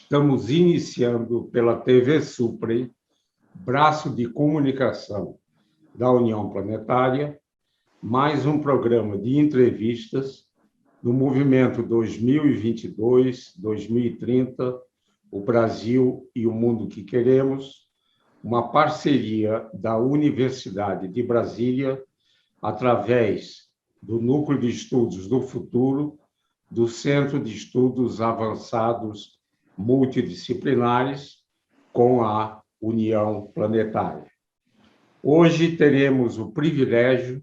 Estamos iniciando pela TV Suprem, braço de comunicação da União Planetária, mais um programa de entrevistas do movimento 2022-2030, o Brasil e o Mundo que Queremos, uma parceria da Universidade de Brasília, através do Núcleo de Estudos do Futuro, do Centro de Estudos Avançados Multidisciplinares, com a União Planetária. Hoje teremos o privilégio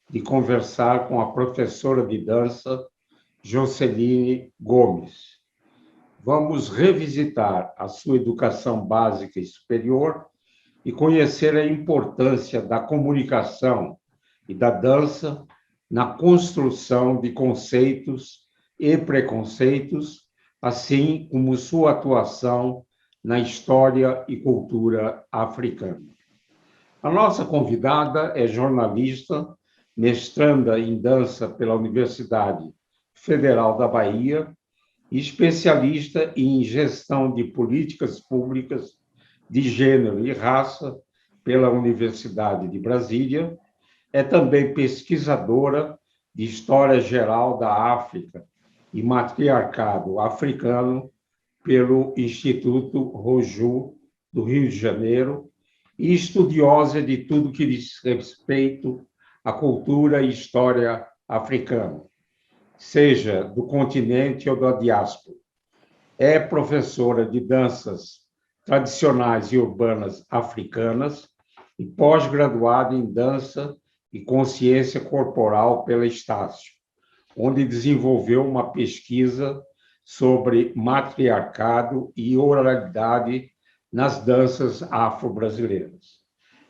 de conversar com a professora de dança, Joceline Gomes. Vamos revisitar a sua educação básica e superior e conhecer a importância da comunicação e da dança na construção de conceitos e preconceitos, assim como sua atuação na história e cultura africana. A nossa convidada é jornalista, mestranda em dança pela Universidade Federal da Bahia, especialista em gestão de políticas públicas de gênero e raça pela Universidade de Brasília, é também pesquisadora de História Geral da África e Matriarcado Africano pelo Instituto Roju, do Rio de Janeiro, e estudiosa de tudo que diz respeito à cultura e história africana, seja do continente ou da diáspora. É professora de danças tradicionais e urbanas africanas e pós-graduada em dança e consciência corporal pela Estácio, onde desenvolveu uma pesquisa sobre matriarcado e oralidade nas danças afro-brasileiras.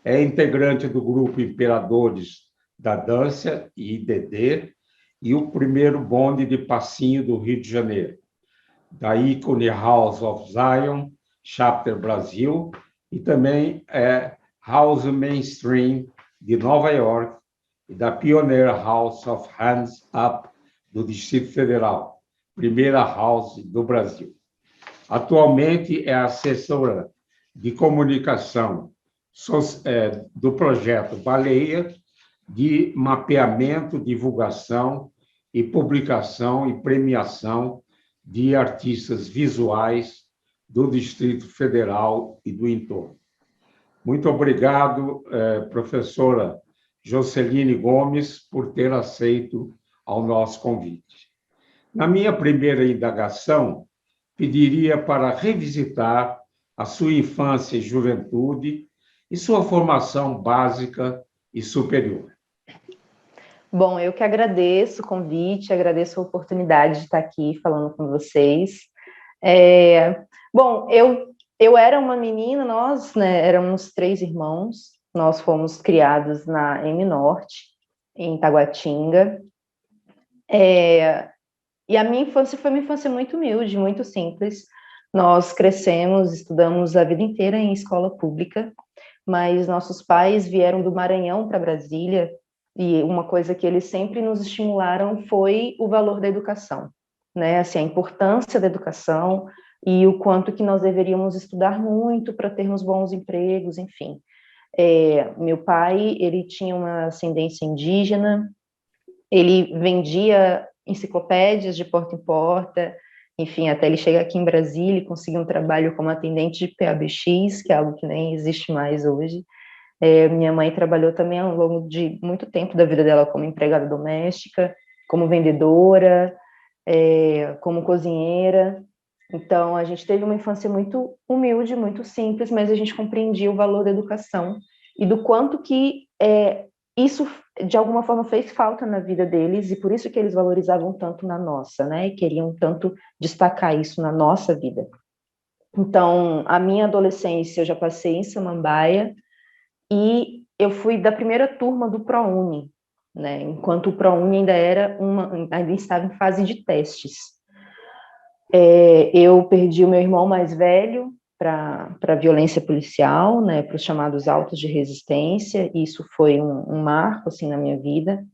É integrante do grupo Imperadores da Dança, IDD, e o primeiro bonde de passinho do Rio de Janeiro, da ícone House of Zion, Chapter Brasil, e também House Mainstream de Nova York e da pioneira House of Hands Up do Distrito Federal, primeira house do Brasil. Atualmente é assessora de comunicação do projeto Baleia, de mapeamento, divulgação e publicação e premiação de artistas visuais do Distrito Federal e do entorno. Muito obrigado, professora Joceline Gomes, por ter aceito ao nosso convite. Na minha primeira indagação, pediria para revisitar a sua infância e juventude e sua formação básica e superior. Bom, eu que agradeço o convite, agradeço a oportunidade de estar aqui falando com vocês. Bom, eu era uma menina, nós, né, éramos 3 irmãos, nós fomos criados na M Norte, em Taguatinga, e a minha infância foi uma infância muito humilde, muito simples. Nós crescemos, estudamos a vida inteira em escola pública, mas nossos pais vieram do Maranhão para Brasília, e uma coisa que eles sempre nos estimularam foi o valor da educação, né? Assim, a importância da educação e o quanto que nós deveríamos estudar muito para termos bons empregos, enfim. Meu pai, ele tinha uma ascendência indígena, ele vendia enciclopédias de porta em porta, enfim, até ele chegar aqui em Brasília e conseguir um trabalho como atendente de PABX, que é algo que nem existe mais hoje. Minha mãe trabalhou também ao longo de muito tempo da vida dela como empregada doméstica, como vendedora, como cozinheira. Então, a gente teve uma infância muito humilde, muito simples, mas a gente compreendia o valor da educação e do quanto que isso, de alguma forma, fez falta na vida deles, e por isso que eles valorizavam tanto na nossa, né? E queriam tanto destacar isso na nossa vida. Então, a minha adolescência eu já passei em Samambaia, e eu fui da primeira turma do ProUni, né? Enquanto o ProUni ainda estava em fase de testes. Eu perdi o meu irmão mais velho para a violência policial, né, para os chamados autos de resistência, e isso foi um marco assim, na minha vida.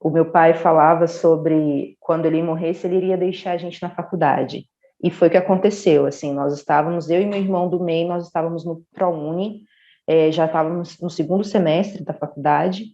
O meu pai falava sobre quando ele morresse, ele iria deixar a gente na faculdade. E foi o que aconteceu, assim, nós estávamos, eu e meu irmão do meio, nós estávamos no ProUni, já estávamos no segundo semestre da faculdade,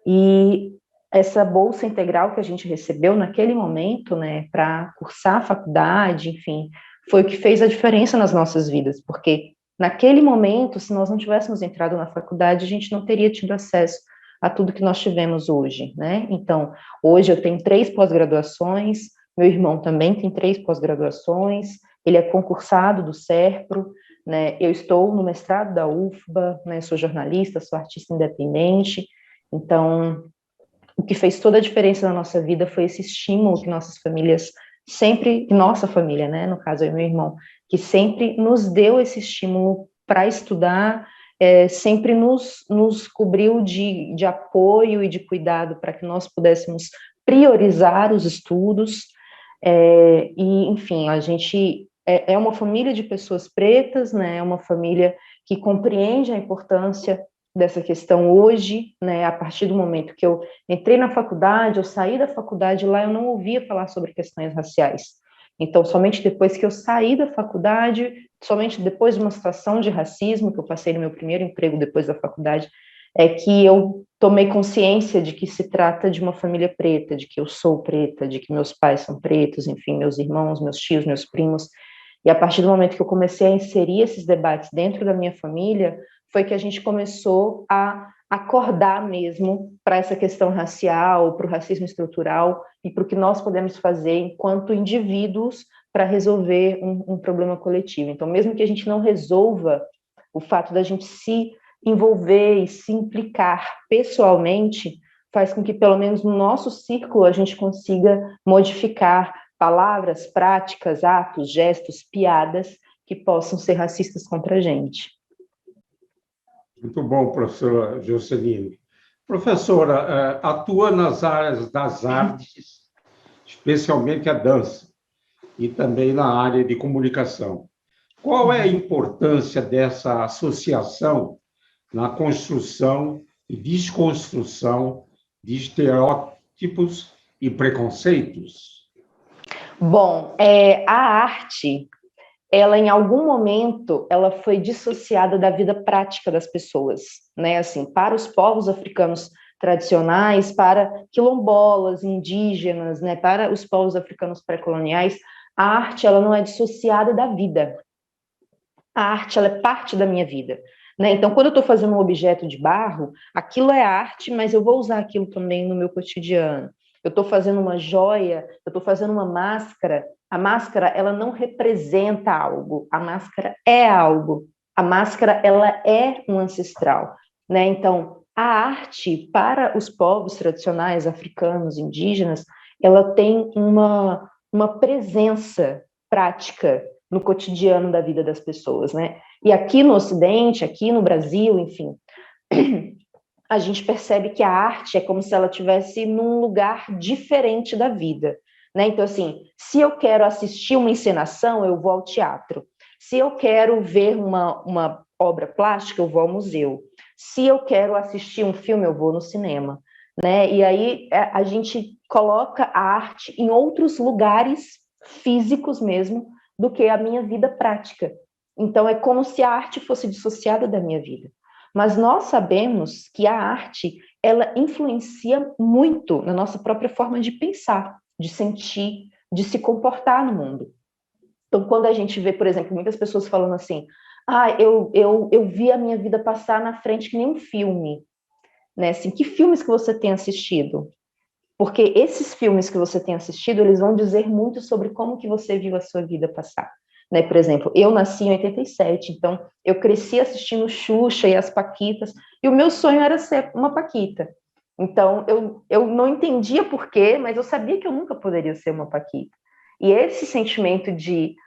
e essa bolsa integral que a gente recebeu naquele momento, né, para cursar a faculdade, enfim, foi o que fez a diferença nas nossas vidas, porque naquele momento, se nós não tivéssemos entrado na faculdade, a gente não teria tido acesso a tudo que nós tivemos hoje, né? Então, hoje eu tenho 3 pós-graduações, meu irmão também tem 3 pós-graduações, ele é concursado do SERPRO, né? Eu estou no mestrado da UFBA, né? Sou jornalista, sou artista independente, então o que fez toda a diferença na nossa vida foi esse estímulo que nossas famílias sempre, nossa família, né, no caso eu e meu irmão, que sempre nos deu esse estímulo para estudar, sempre nos cobriu de apoio e de cuidado para que nós pudéssemos priorizar os estudos, e, enfim, a gente é uma família de pessoas pretas, né, é uma família que compreende a importância dessa questão hoje, né, a partir do momento que eu entrei na faculdade, eu saí da faculdade, lá eu não ouvia falar sobre questões raciais. Então, somente depois que eu saí da faculdade, somente depois de uma situação de racismo, que eu passei no meu primeiro emprego depois da faculdade, é que eu tomei consciência de que se trata de uma família preta, de que eu sou preta, de que meus pais são pretos, enfim, meus irmãos, meus tios, meus primos. E a partir do momento que eu comecei a inserir esses debates dentro da minha família, foi que a gente começou a acordar mesmo para essa questão racial, para o racismo estrutural e para o que nós podemos fazer enquanto indivíduos para resolver um problema coletivo. Então, mesmo que a gente não resolva, o fato da gente se envolver e se implicar pessoalmente faz com que, pelo menos no nosso círculo, a gente consiga modificar palavras, práticas, atos, gestos, piadas que possam ser racistas contra a gente. Muito bom, professora Joceline. Professora, atua nas áreas das artes, especialmente a dança, e também na área de comunicação. Qual é a importância dessa associação na construção e desconstrução de estereótipos e preconceitos? Bom, a arte, ela em algum momento, ela foi dissociada da vida prática das pessoas, né? Assim, para os povos africanos tradicionais, para quilombolas, indígenas, né? Para os povos africanos pré-coloniais, a arte, ela não é dissociada da vida. A arte, ela é parte da minha vida, né? Então, quando eu estou fazendo um objeto de barro, aquilo é arte, mas eu vou usar aquilo também no meu cotidiano. Eu estou fazendo uma joia, eu estou fazendo uma máscara. A máscara, ela não representa algo, a máscara é algo. A máscara, ela é um ancestral, né? Então, a arte, para os povos tradicionais, africanos, indígenas, ela tem uma presença prática no cotidiano da vida das pessoas, né? E aqui no Ocidente, aqui no Brasil, enfim, a gente percebe que a arte é como se ela estivesse num lugar diferente da vida, né? Então, assim, se eu quero assistir uma encenação, eu vou ao teatro. Se eu quero ver uma obra plástica, eu vou ao museu. Se eu quero assistir um filme, eu vou no cinema, né? E aí a gente coloca a arte em outros lugares físicos mesmo do que a minha vida prática. Então, é como se a arte fosse dissociada da minha vida. Mas nós sabemos que a arte, ela influencia muito na nossa própria forma de pensar, de sentir, de se comportar no mundo. Então, quando a gente vê, por exemplo, muitas pessoas falando assim, eu vi a minha vida passar na frente que nem um filme, né? Assim, que filmes que você tem assistido? Porque esses filmes que você tem assistido, eles vão dizer muito sobre como que você viu a sua vida passar. Né? Por exemplo, eu nasci em 87, então eu cresci assistindo Xuxa e as Paquitas, e o meu sonho era ser uma Paquita. Então, eu não entendia por quê, mas eu sabia que eu nunca poderia ser uma Paquita. E esse sentimento de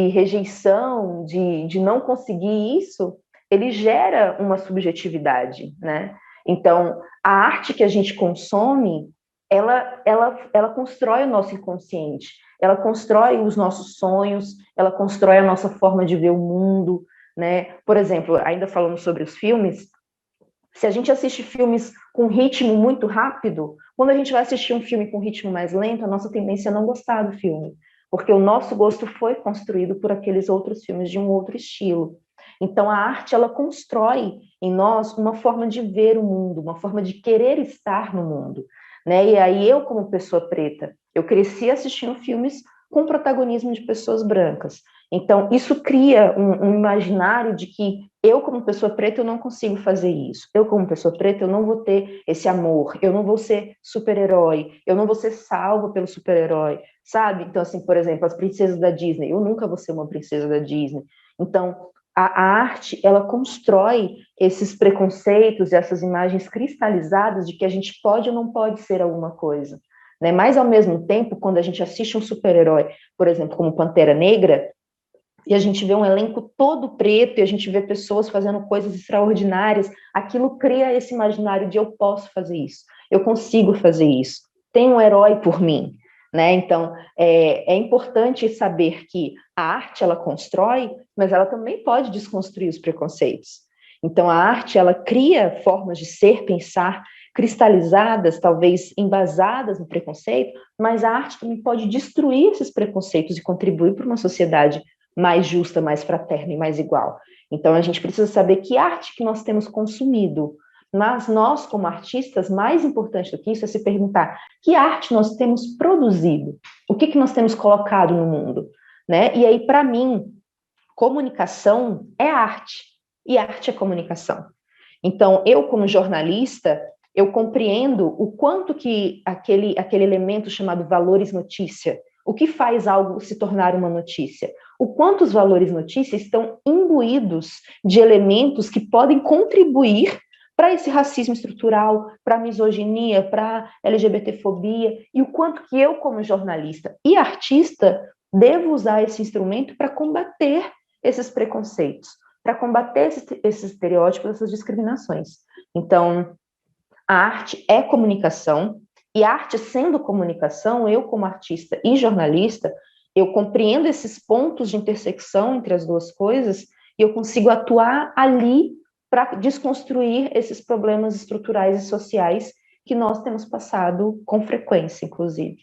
rejeição, de não conseguir isso, ele gera uma subjetividade, né? Então, a arte que a gente consome, ela constrói o nosso inconsciente, ela constrói os nossos sonhos, ela constrói a nossa forma de ver o mundo, né? Por exemplo, ainda falando sobre os filmes, se a gente assiste filmes com ritmo muito rápido, quando a gente vai assistir um filme com ritmo mais lento, a nossa tendência é não gostar do filme, porque o nosso gosto foi construído por aqueles outros filmes de um outro estilo. Então, a arte, ela constrói em nós uma forma de ver o mundo, uma forma de querer estar no mundo, né? E aí, eu, como pessoa preta, eu cresci assistindo filmes com protagonismo de pessoas brancas. Então, isso cria um imaginário de que eu, como pessoa preta, eu não consigo fazer isso. Eu, como pessoa preta, eu não vou ter esse amor, eu não vou ser super-herói, eu não vou ser salva pelo super-herói, sabe? Então, assim, por exemplo, as princesas da Disney, eu nunca vou ser uma princesa da Disney. Então, a arte, ela constrói esses preconceitos, essas imagens cristalizadas de que a gente pode ou não pode ser alguma coisa, né? Mas, ao mesmo tempo, quando a gente assiste um super-herói, por exemplo, como Pantera Negra, e a gente vê um elenco todo preto, e a gente vê pessoas fazendo coisas extraordinárias, aquilo cria esse imaginário de eu posso fazer isso, eu consigo fazer isso, tem um herói por mim, né? Então, é importante saber que a arte, ela constrói, mas ela também pode desconstruir os preconceitos. Então, a arte, ela cria formas de ser, pensar, cristalizadas, talvez embasadas no preconceito, mas a arte também pode destruir esses preconceitos e contribuir para uma sociedade mais justa, mais fraterna e mais igual. Então, a gente precisa saber que arte que nós temos consumido, mas nós, como artistas, mais importante do que isso é se perguntar que arte nós temos produzido, o que nós temos colocado no mundo, né? E aí, para mim, comunicação é arte, e arte é comunicação. Então, eu, como jornalista, eu compreendo o quanto que aquele elemento chamado valores notícia, o que faz algo se tornar uma notícia, o quanto os valores notícia estão imbuídos de elementos que podem contribuir para esse racismo estrutural, para a misoginia, para a LGBTfobia, e o quanto que eu, como jornalista e artista, devo usar esse instrumento para combater esses preconceitos, para combater esses estereótipos, essas discriminações. Então, a arte é comunicação, e a arte sendo comunicação, eu como artista e jornalista, eu compreendo esses pontos de intersecção entre as duas coisas, e eu consigo atuar ali para desconstruir esses problemas estruturais e sociais que nós temos passado com frequência, inclusive.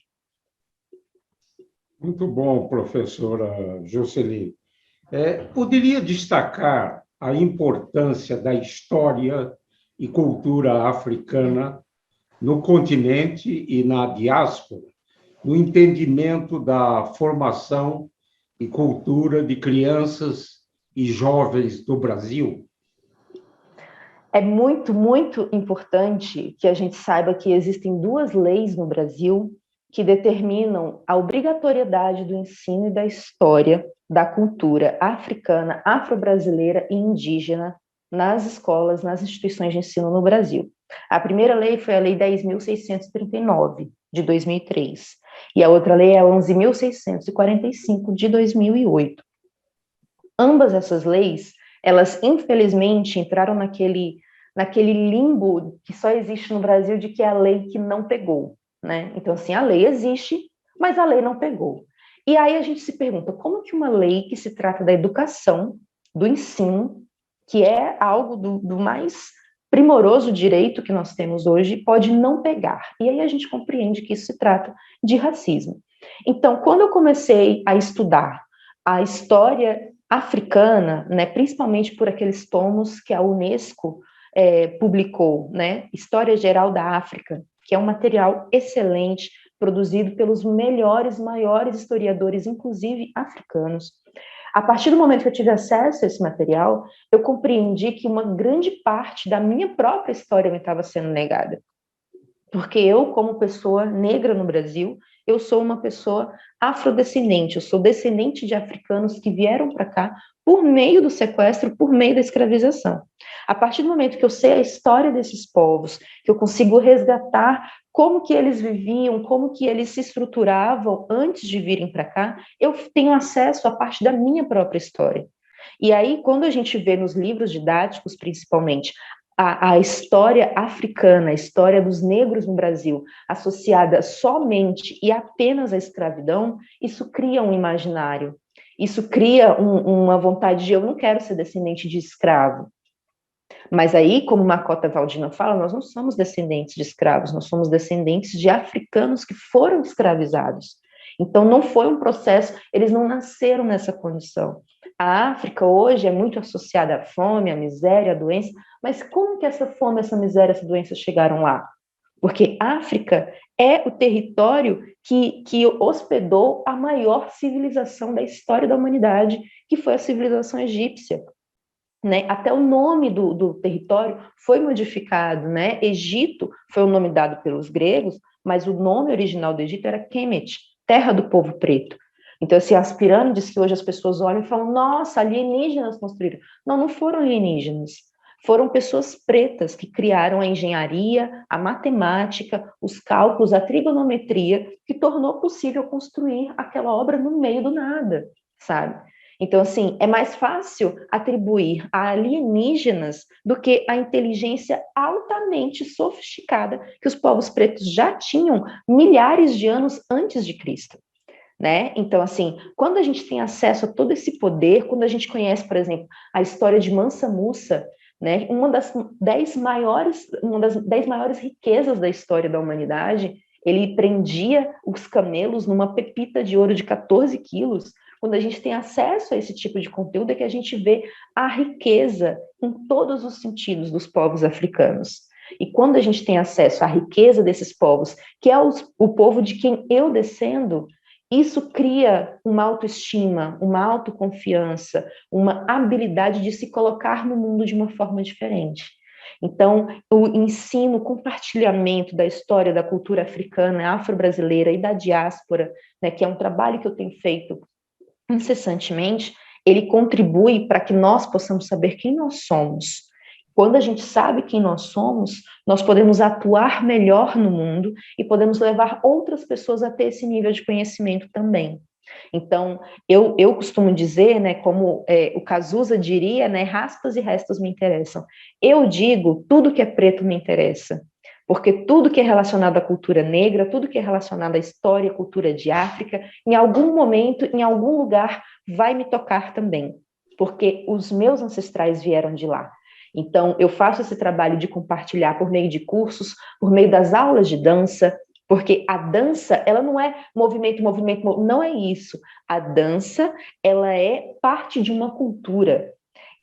Muito bom, professora Jocelyn. Poderia destacar a importância da história e cultura africana no continente e na diáspora, no entendimento da formação e cultura de crianças e jovens do Brasil? É muito, muito importante que a gente saiba que existem duas leis no Brasil que determinam a obrigatoriedade do ensino e da história da cultura africana, afro-brasileira e indígena nas escolas, nas instituições de ensino no Brasil. A primeira lei foi a Lei 10.639, de 2003, e a outra lei é a 11.645, de 2008. Ambas essas leis, elas infelizmente entraram naquele limbo que só existe no Brasil de que é a lei que não pegou, né? Então, assim, a lei existe, mas a lei não pegou. E aí a gente se pergunta, como que uma lei que se trata da educação, do ensino, que é algo do mais primoroso direito que nós temos hoje, pode não pegar? E aí a gente compreende que isso se trata de racismo. Então, quando eu comecei a estudar a história africana, né, principalmente por aqueles tomos que a Unesco publicou, né, História Geral da África, que é um material excelente, produzido pelos melhores, maiores historiadores, inclusive africanos. A partir do momento que eu tive acesso a esse material, eu compreendi que uma grande parte da minha própria história me estava sendo negada. Porque eu, como pessoa negra no Brasil, eu sou uma pessoa afrodescendente, eu sou descendente de africanos que vieram para cá por meio do sequestro, por meio da escravização. A partir do momento que eu sei a história desses povos, que eu consigo resgatar como que eles viviam, como que eles se estruturavam antes de virem para cá, eu tenho acesso à parte da minha própria história. E aí, quando a gente vê nos livros didáticos, principalmente, a história africana, a história dos negros no Brasil, associada somente e apenas à escravidão, isso cria um imaginário, isso cria uma vontade de eu não quero ser descendente de escravo. Mas aí, como Makota Waldina fala, nós não somos descendentes de escravos, nós somos descendentes de africanos que foram escravizados. Então, não foi um processo, eles não nasceram nessa condição. A África hoje é muito associada à fome, à miséria, à doença, mas como que essa fome, essa miséria, essa doença chegaram lá? Porque África é o território que hospedou a maior civilização da história da humanidade, que foi a civilização egípcia. Né? Até o nome do território foi modificado, né? Egito foi o nome dado pelos gregos, mas o nome original do Egito era Kemet, terra do povo preto. Então, assim, as pirâmides que hoje as pessoas olham e falam, nossa, alienígenas construíram. Não, não foram alienígenas. Foram pessoas pretas que criaram a engenharia, a matemática, os cálculos, a trigonometria, que tornou possível construir aquela obra no meio do nada, sabe? Então, assim, é mais fácil atribuir a alienígenas do que a inteligência altamente sofisticada que os povos pretos já tinham milhares de anos antes de Cristo. Né? Então, assim, quando a gente tem acesso a todo esse poder, quando a gente conhece, por exemplo, a história de Mansa Musa, né, uma das 10 maiores riquezas da história da humanidade, ele prendia os camelos numa pepita de ouro de 14 quilos. Quando a gente tem acesso a esse tipo de conteúdo, é que a gente vê a riqueza em todos os sentidos dos povos africanos. E quando a gente tem acesso à riqueza desses povos, que é o povo de quem eu descendo, isso cria uma autoestima, uma autoconfiança, uma habilidade de se colocar no mundo de uma forma diferente. Então, o ensino, o compartilhamento da história da cultura africana, afro-brasileira e da diáspora, né, que é um trabalho que eu tenho feito incessantemente, ele contribui para que nós possamos saber quem nós somos. Quando a gente sabe quem nós somos, nós podemos atuar melhor no mundo e podemos levar outras pessoas a ter esse nível de conhecimento também. Então, eu costumo dizer, né, como o Cazuza diria, né, raspas e restos me interessam. Eu digo, tudo que é preto me interessa. Porque tudo que é relacionado à cultura negra, tudo que é relacionado à história e cultura de África, em algum momento, em algum lugar, vai me tocar também. Porque os meus ancestrais vieram de lá. Então, eu faço esse trabalho de compartilhar por meio de cursos, por meio das aulas de dança, porque a dança, ela não é movimento, não é isso. A dança, ela é parte de uma cultura.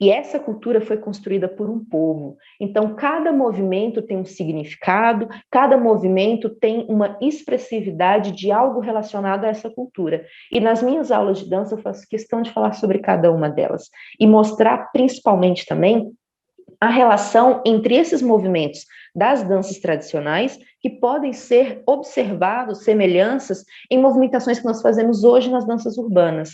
E essa cultura foi construída por um povo. Então, cada movimento tem um significado, cada movimento tem uma expressividade de algo relacionado a essa cultura. E nas minhas aulas de dança, eu faço questão de falar sobre cada uma delas. E mostrar, principalmente também, a relação entre esses movimentos das danças tradicionais, que podem ser observados, semelhanças, em movimentações que nós fazemos hoje nas danças urbanas.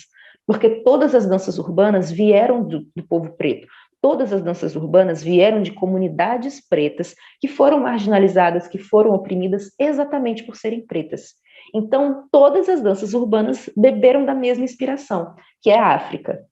Porque todas as danças urbanas vieram do povo preto. Todas as danças urbanas vieram de comunidades pretas que foram marginalizadas, que foram oprimidas exatamente por serem pretas. Então, todas as danças urbanas beberam da mesma inspiração, que é a África.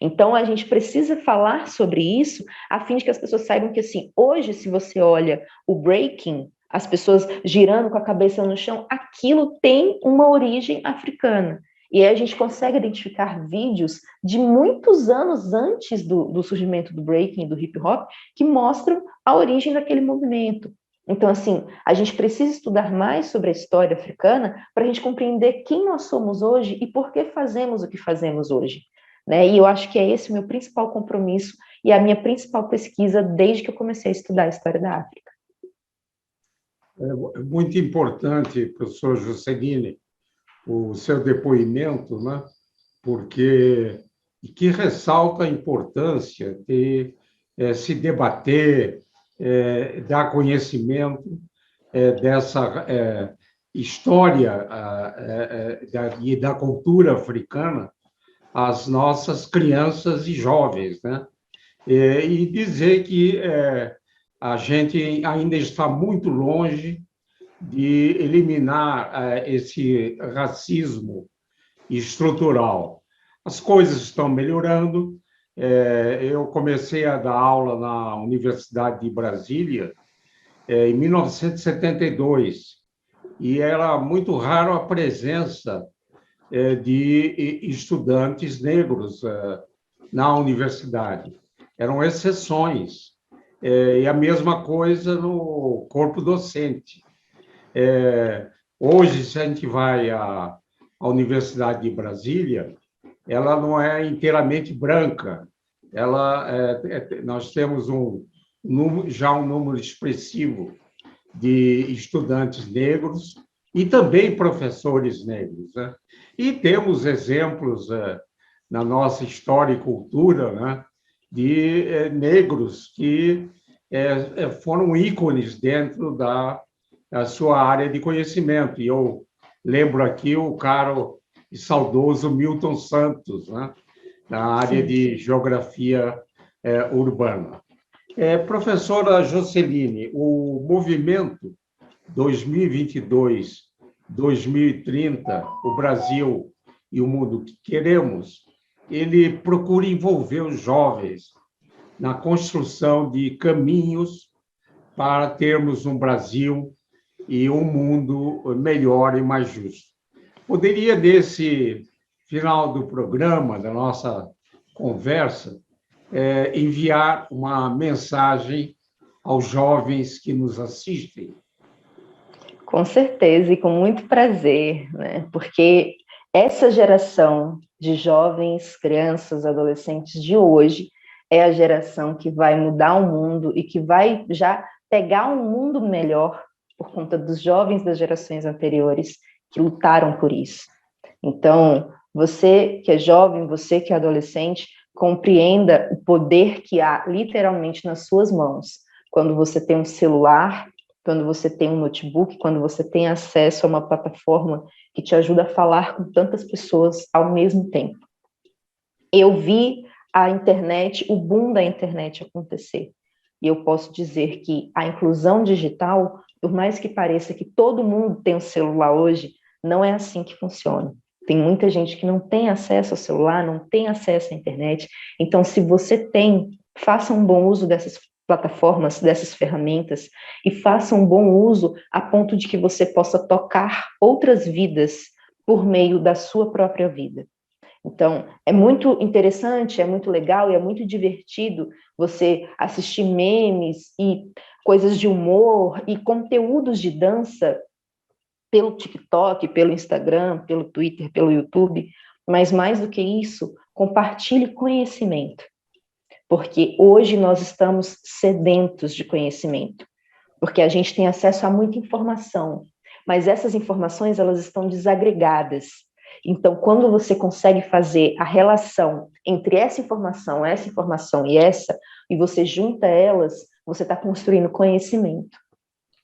Então, a gente precisa falar sobre isso, a fim de que as pessoas saibam que, assim, hoje, se você olha o breaking, as pessoas girando com a cabeça no chão, aquilo tem uma origem africana. E aí a gente consegue identificar vídeos de muitos anos antes do surgimento do breaking, do hip hop, que mostram a origem daquele movimento. Então, assim, a gente precisa estudar mais sobre a história africana para a gente compreender quem nós somos hoje e por que fazemos o que fazemos hoje. Né? E eu acho que é esse o meu principal compromisso e a minha principal pesquisa desde que eu comecei a estudar a história da África. É muito importante, professor Juscelino, o seu depoimento, né? Porque que ressalta a importância de se debater, dar conhecimento dessa história e da cultura africana às nossas crianças e jovens, né? E dizer que a gente ainda está muito longe de eliminar esse racismo estrutural. As coisas estão melhorando. Eu comecei a dar aula na Universidade de Brasília em 1972 e era muito raro a presença de estudantes negros na universidade. Eram exceções. E a mesma coisa no corpo docente. Hoje, se a gente vai a a Universidade de Brasília, ela não é inteiramente branca. Nós temos já um número expressivo de estudantes negros e também professores negros, né? E temos exemplos na nossa história e cultura, né, de negros que foram ícones dentro da sua área de conhecimento. E eu lembro aqui o caro e saudoso Milton Santos, né, na área de geografia urbana. Professora Joceline, o movimento 2022-2030, o Brasil e o mundo que queremos, ele procura envolver os jovens na construção de caminhos para termos um Brasil e um mundo melhor e mais justo. Poderia, nesse final do programa, da nossa conversa, enviar uma mensagem aos jovens que nos assistem? Com certeza e com muito prazer, né? Porque essa geração de jovens, crianças, adolescentes de hoje é a geração que vai mudar o mundo e que vai já pegar um mundo melhor por conta dos jovens das gerações anteriores que lutaram por isso. Então, você que é jovem, você que é adolescente, compreenda o poder que há literalmente nas suas mãos. Quando você tem um celular, quando você tem um notebook, quando você tem acesso a uma plataforma que te ajuda a falar com tantas pessoas ao mesmo tempo. Eu vi a internet, o boom da internet acontecer. E eu posso dizer que a inclusão digital, por mais que pareça que todo mundo tem um celular hoje, não é assim que funciona. Tem muita gente que não tem acesso ao celular, não tem acesso à internet. Então, se você tem, faça um bom uso dessas plataformas, dessas ferramentas, e faça um bom uso a ponto de que você possa tocar outras vidas por meio da sua própria vida. Então, é muito interessante, é muito legal e é muito divertido você assistir memes e coisas de humor e conteúdos de dança pelo TikTok, pelo Instagram, pelo Twitter, pelo YouTube, mas mais do que isso, compartilhe conhecimento, porque hoje nós estamos sedentos de conhecimento, porque a gente tem acesso a muita informação, mas essas informações elas estão desagregadas. Então, quando você consegue fazer a relação entre essa informação e você junta elas, você está construindo conhecimento.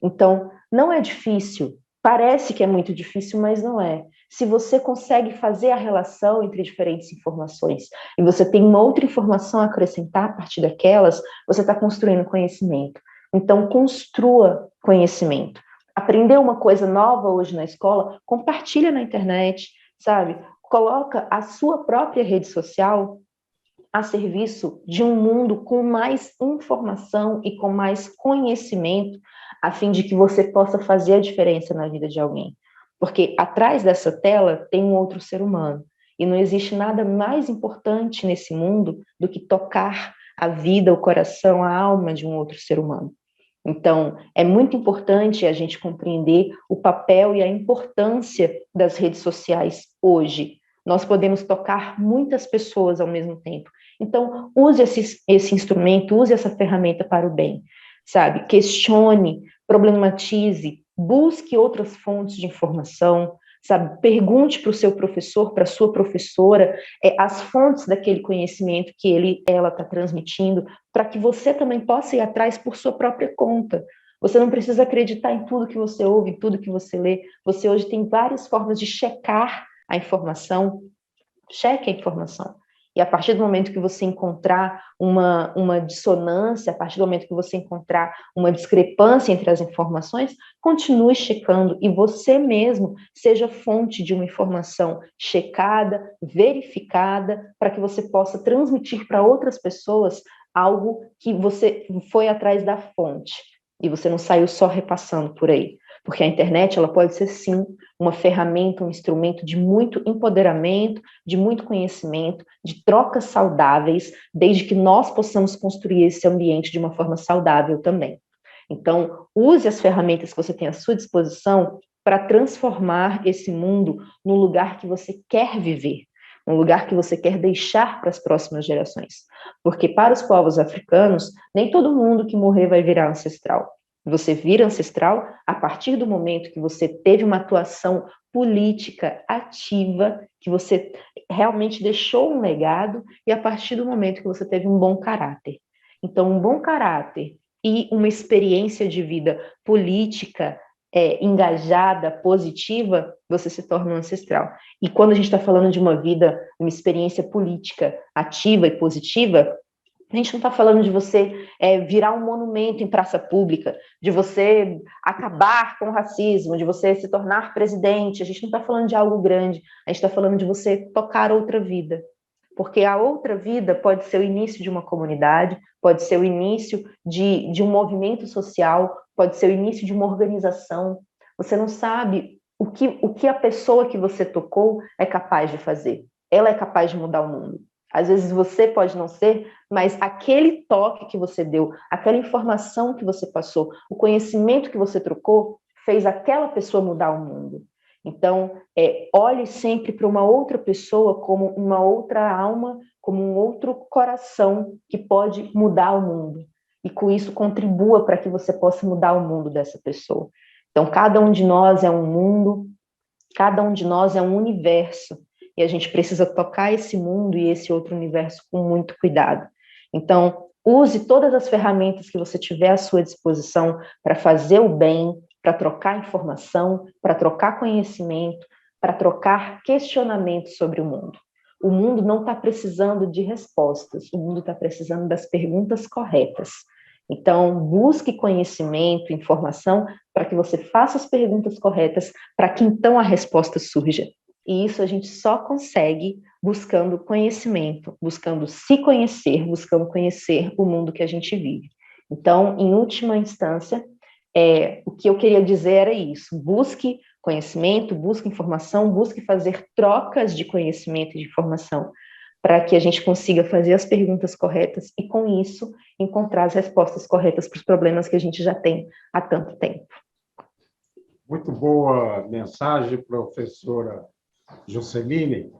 Então, não é difícil. Parece que é muito difícil, mas não é. Se você consegue fazer a relação entre diferentes informações e você tem uma outra informação a acrescentar a partir daquelas, você está construindo conhecimento. Então, construa conhecimento. Aprender uma coisa nova hoje na escola, compartilha na internet, sabe? Coloca a sua própria rede social a serviço de um mundo com mais informação e com mais conhecimento, a fim de que você possa fazer a diferença na vida de alguém. Porque atrás dessa tela tem um outro ser humano. E não existe nada mais importante nesse mundo do que tocar a vida, o coração, a alma de um outro ser humano. Então, é muito importante a gente compreender o papel e a importância das redes sociais hoje. Nós podemos tocar muitas pessoas ao mesmo tempo. Então, use esse instrumento, use essa ferramenta para o bem, sabe? Questione, problematize, busque outras fontes de informação, sabe? Pergunte para o seu professor, para a sua professora, as fontes daquele conhecimento que ela está transmitindo, para que você também possa ir atrás por sua própria conta. Você não precisa acreditar em tudo que você ouve, em tudo que você lê. Você hoje tem várias formas de checar a informação. Cheque a informação. E a partir do momento que você encontrar uma dissonância, a partir do momento que você encontrar uma discrepância entre as informações, continue checando e você mesmo seja fonte de uma informação checada, verificada, para que você possa transmitir para outras pessoas algo que você foi atrás da fonte e você não saiu só repassando por aí. Porque a internet ela pode ser, sim, uma ferramenta, um instrumento de muito empoderamento, de muito conhecimento, de trocas saudáveis, desde que nós possamos construir esse ambiente de uma forma saudável também. Então, use as ferramentas que você tem à sua disposição para transformar esse mundo no lugar que você quer viver, um lugar que você quer deixar para as próximas gerações. Porque para os povos africanos, nem todo mundo que morrer vai virar ancestral. Você vira ancestral a partir do momento que você teve uma atuação política ativa, que você realmente deixou um legado, e a partir do momento que você teve um bom caráter. Então, um bom caráter e uma experiência de vida política engajada, positiva, você se torna um ancestral. E quando a gente está falando de uma vida, uma experiência política ativa e positiva, a gente não está falando de você virar um monumento em praça pública, de você acabar com o racismo, de você se tornar presidente. A gente não está falando de algo grande, a gente está falando de você tocar outra vida. Porque a outra vida pode ser o início de uma comunidade, pode ser o início de um movimento social, pode ser o início de uma organização. Você não sabe o que a pessoa que você tocou é capaz de fazer. Ela é capaz de mudar o mundo. Às vezes você pode não ser, mas aquele toque que você deu, aquela informação que você passou, o conhecimento que você trocou, fez aquela pessoa mudar o mundo. Então, olhe sempre para uma outra pessoa como uma outra alma, como um outro coração que pode mudar o mundo. E com isso contribua para que você possa mudar o mundo dessa pessoa. Então, cada um de nós é um mundo, cada um de nós é um universo. E a gente precisa tocar esse mundo e esse outro universo com muito cuidado. Então, use todas as ferramentas que você tiver à sua disposição para fazer o bem, para trocar informação, para trocar conhecimento, para trocar questionamentos sobre o mundo. O mundo não está precisando de respostas, o mundo está precisando das perguntas corretas. Então, busque conhecimento, informação, para que você faça as perguntas corretas, para que então a resposta surja. E isso a gente só consegue buscando conhecimento, buscando se conhecer, buscando conhecer o mundo que a gente vive. Então, em última instância, o que eu queria dizer era isso: busque conhecimento, busque informação, busque fazer trocas de conhecimento e de informação, para que a gente consiga fazer as perguntas corretas e, com isso, encontrar as respostas corretas para os problemas que a gente já tem há tanto tempo. Muito boa mensagem, professora Jusceline.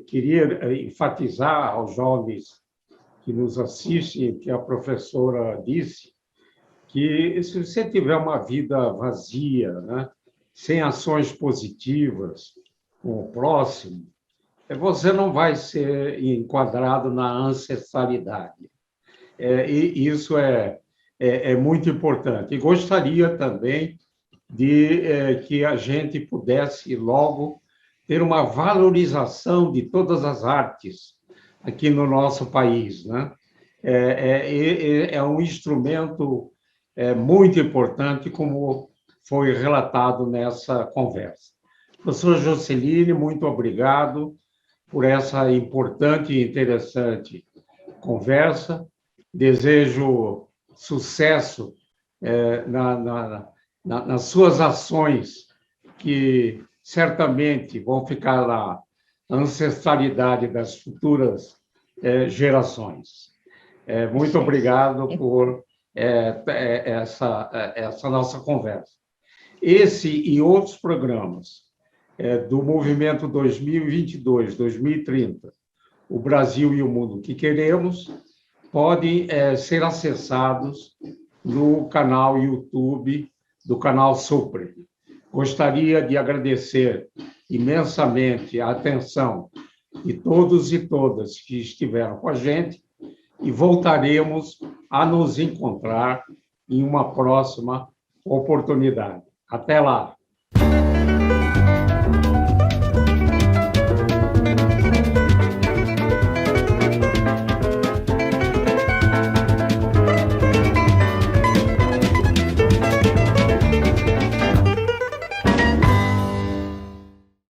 Queria enfatizar aos jovens que nos assistem que a professora disse que, se você tiver uma vida vazia, né, sem ações positivas com o próximo, você não vai ser enquadrado na ancestralidade. E isso é muito importante. E gostaria também de que a gente pudesse logo ter uma valorização de todas as artes aqui no nosso país, né? É um instrumento muito importante, como foi relatado nessa conversa. Professor Jusceline, muito obrigado por essa importante e interessante conversa. Desejo sucesso nas suas ações, que certamente vão ficar na ancestralidade das futuras gerações. Muito obrigado por essa nossa conversa. Esse e outros programas do Movimento 2022-2030, o Brasil e o Mundo que Queremos, podem ser acessados no canal YouTube do canal Super. Gostaria de agradecer imensamente a atenção de todos e todas que estiveram com a gente, e voltaremos a nos encontrar em uma próxima oportunidade. Até lá!